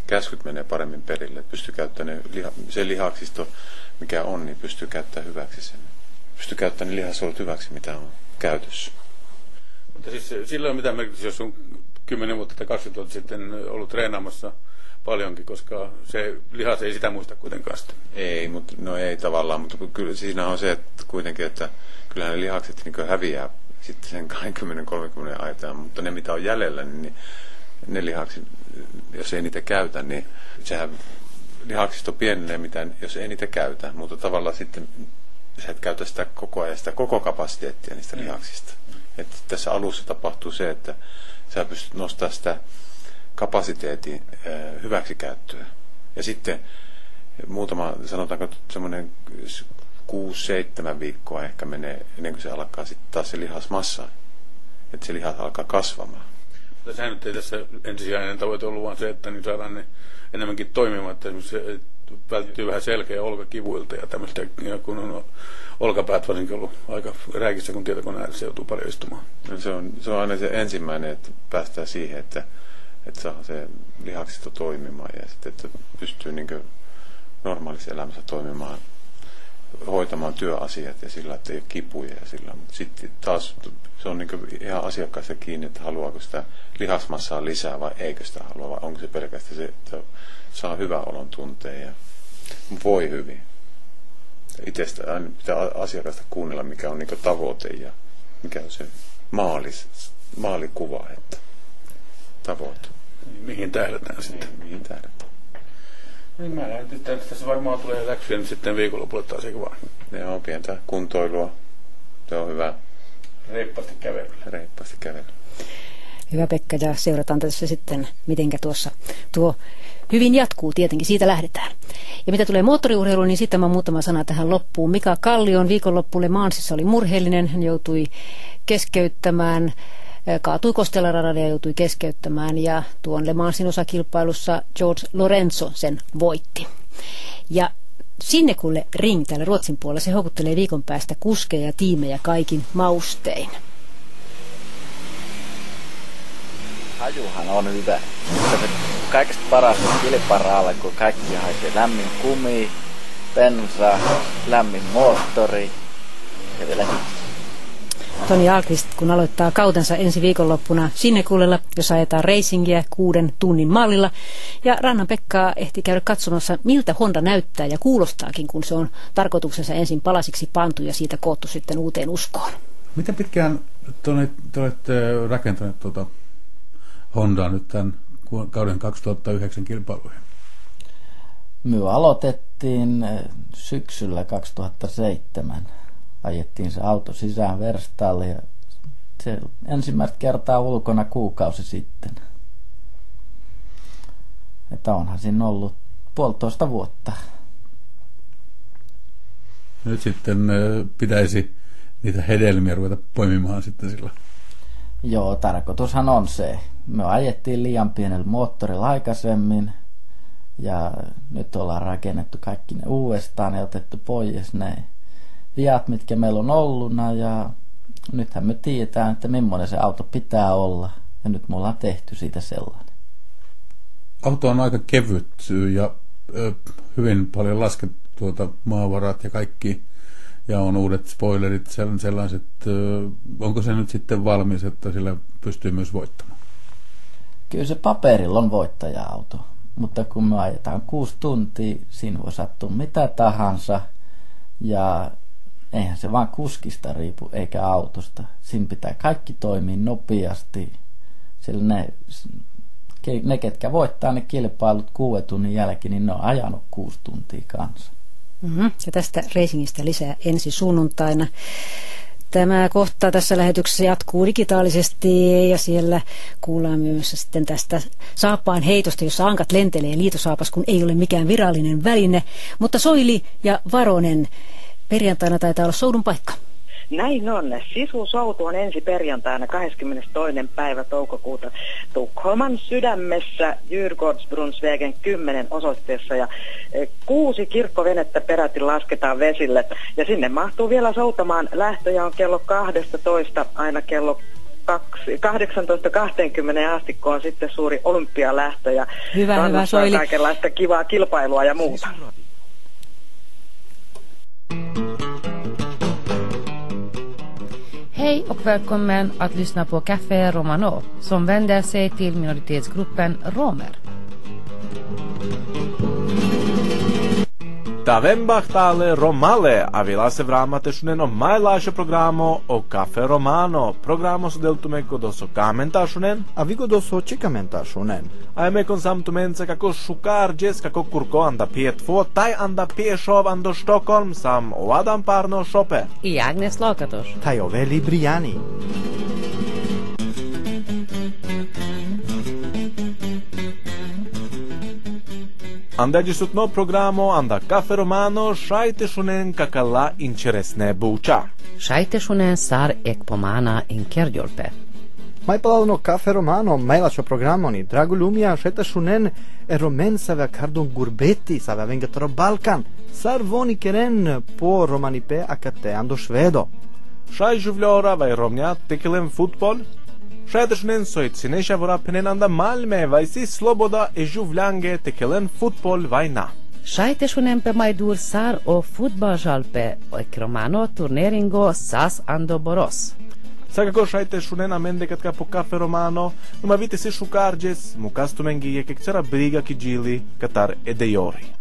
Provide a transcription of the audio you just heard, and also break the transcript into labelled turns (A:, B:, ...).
A: käskyt menee paremmin perille. Pystyy käyttämään se lihaksisto, mikä on, niin pystyy käyttämään hyväksi sen. Pystyy käyttämään ne lihasolut hyväksi, mitä on käytössä.
B: Mutta siis sillä ei ole mitään merkitystä, jos on 10 vuotta tai 20 vuotta sitten ollut treenaamassa paljonkin, koska se lihas ei sitä muista kuitenkaan sitä.
A: Ei, mutta no ei tavallaan, mutta kyllä siinä on se, että kuitenkin, että kyllähän ne lihakset niin häviää sitten sen 20-30 aitaan, mutta ne mitä on jäljellä, niin ne lihakset, jos ei niitä käytä, niin sehän lihaksisto pienenee, mitään, jos ei niitä käytä, mutta tavallaan sitten sä et käytä sitä koko ajan, sitä koko kapasiteettia niistä lihaksista. Että tässä alussa tapahtuu se, että sä pystyt nostamaan sitä kapasiteetin hyväksikäyttöä. Ja sitten muutama, sanotaanko semmoinen 6-7 viikkoa ehkä menee ennen kuin se alkaa sitten taas se lihasmassa. Että se lihas alkaa kasvamaan.
B: Mutta sehän nyt ei tässä ensisijainen tavoite ollut, vaan se, että niin saadaan ne enemmänkin toimimaan. Että esimerkiksi välttyy vähän selkeä olkakivuilta ja tämmöistä, kun on olkapäät varsinkin ollut aika rääkissä, kun tietokoneen ääressä joutuu paljon istumaan.
A: No se on aina se ensimmäinen, että päästään siihen, että saa se lihaksisto toimimaan ja sitten, että pystyy niin normaalissa elämässä toimimaan, hoitamaan työasiat ja sillä, että ei ole kipuja ja sillä. Mutta sitten taas se on niin ihan asiakkaasta kiinni, että haluaako sitä lihasmassaa lisää vai eikö sitä halua, vai onko se pelkästään se, että saa hyvän olon tunteen ja voi hyvin. Itsestä aina pitää asiakasta kuunnella, mikä on niin tavoite ja mikä on se maalikuva, että tavoite.
B: Mihin tähdätään sitten?
A: Mihin tähdätään.
B: Niin mä näen, että tässä varmaan tulee läksyjä sitten viikonlopulle taas, eikö vaan?
A: Ne on pientä kuntoilua. Se on hyvä.
B: Reippaasti kävelyä.
C: Hyvä Pekka, ja seurataan tässä sitten, mitenkä tuo hyvin jatkuu, tietenkin siitä lähdetään. Ja mitä tulee moottoriurheiluun, niin sitten muutama sana tähän loppuun. Mika Kallion viikonloppu Le Mansissa oli murheellinen, hän joutui keskeyttämään, kaatui Kostelaradalle ja joutui keskeyttämään, ja tuon Le Mansin osakilpailussa George Lorenzo sen voitti. Ja Sinnekulle Ring täällä Ruotsin puolella, se houkuttelee viikon päästä kuskeja ja tiimejä kaikin maustein.
D: Hajuhan on hyvä. Kaikista paras on kilparaalla, kun kaikki haisee lämmin kumi, bensa, lämmin moottori ja vielä
C: Toni Ahlqvist, kun aloittaa kautensa ensi viikonloppuna Sinnekullella, jossa ajetaan racingia 6 tunnin mallilla. Ja Rannan Pekkaa ehti käydä katsomassa, miltä Honda näyttää ja kuulostaakin, kun se on tarkoituksensa ensin palasiksi pantu ja siitä koottu sitten uuteen uskoon.
B: Miten pitkään te olette rakentaneet Hondaa nyt tämän kauden 2009 kilpailuihin?
D: Me aloitettiin syksyllä 2007. Ajettiin se auto sisään verstaalle ja se ensimmäistä kertaa ulkona kuukausi sitten. Että onhan siinä ollut 1,5 vuotta.
B: Nyt sitten pitäisi niitä hedelmiä ruveta poimimaan sitten sillä.
D: Joo, tarkoitushan on se. Me ajettiin liian pienellä moottorilla aikaisemmin ja nyt ollaan rakennettu kaikki ne uudestaan ja otettu pois ne viat, mitkä meillä on olluna, ja nythän me tiedetään, että millainen se auto pitää olla, ja nyt me ollaan tehty siitä sellainen.
B: Auto on aika kevyt ja hyvin paljon laskettu maavarat ja kaikki, ja on uudet spoilerit, sellaiset. Onko se nyt sitten valmis, että sillä pystyy myös voittamaan?
D: Kyllä se paperilla on voittaja-auto, mutta kun me ajetaan 6 tuntia, siinä voi sattua mitä tahansa, ja eihän se vaan kuskista riipu eikä autosta. Siinä pitää kaikki toimia nopeasti, sillä ne ketkä voittaa ne kilpailut 6 tunnin jälkeen, niin ne on ajanut 6 tuntia kanssa.
C: Ja tästä racingista lisää ensi sunnuntaina. Tämä kohta tässä lähetyksessä jatkuu digitaalisesti ja siellä kuullaan myös sitten tästä saappaan heitosta, jossa ankat lentelee liitosaapas, kun ei ole mikään virallinen väline. Mutta Soili ja Varonen, perjantaina taitaa olla soudun paikka.
E: Näin on. Sisusoutu on ensi perjantaina 22. päivä toukokuuta Tukholman sydämessä Djurgårdsbrunnsvägen 10 osoitteessa ja 6 kirkkovenettä peräti lasketaan vesille ja sinne mahtuu vielä soutamaan. Lähtöjä on kello 12 aina kello 18.20 asti, kun on sitten suuri olympialähtö ja
C: hyvä Soili.
E: Kaikenlaista kivaa kilpailua ja muuta.
F: Hej och välkommen att lyssna på Café Romano som vänder sig till minoritetsgruppen romer.
G: Tavembahtale Romale avila se vraamatešunen on mailaise programo o Café Romano. Programo sudeltume kodoso kamentašunen.
H: A vi kodoso chikamentašunen.
G: Aimme konsamtumensa kako šukarđes, kako kurko anda P2, tai anda P-shov ando Stockholm sam o Adam Parno Shope.
F: I Agnes Lakatos.
H: Tai Oveli Briani.
G: Anda gisutno programo anda Café Romano šaitešunen kakala interesne buča.
F: Šaitešunen sar ekpomana in kerjolpe.
H: Mai palavno Café Romano mailačo programoni. Drago lumia šaitešunen romen save kardon gurbeti save vengatoro Balkan. Sar voni keren po romanipe akate ando švedo.
G: Šaj žuvljora vai romnja tekelen futbol. Šaitešunen soit sineša vorapenen anda Malmö vai si sloboda e žuvljange tekelen futbol vai na.
F: Šaitešunen pe maidur sar o futbaljalpe o ekromano turneringo sas ando boros.
G: Sakako šaitešunen amendekat po Café Romano, numa vite si šukarđes, mu kastumengi je kekcera briga ki džili katar edejori.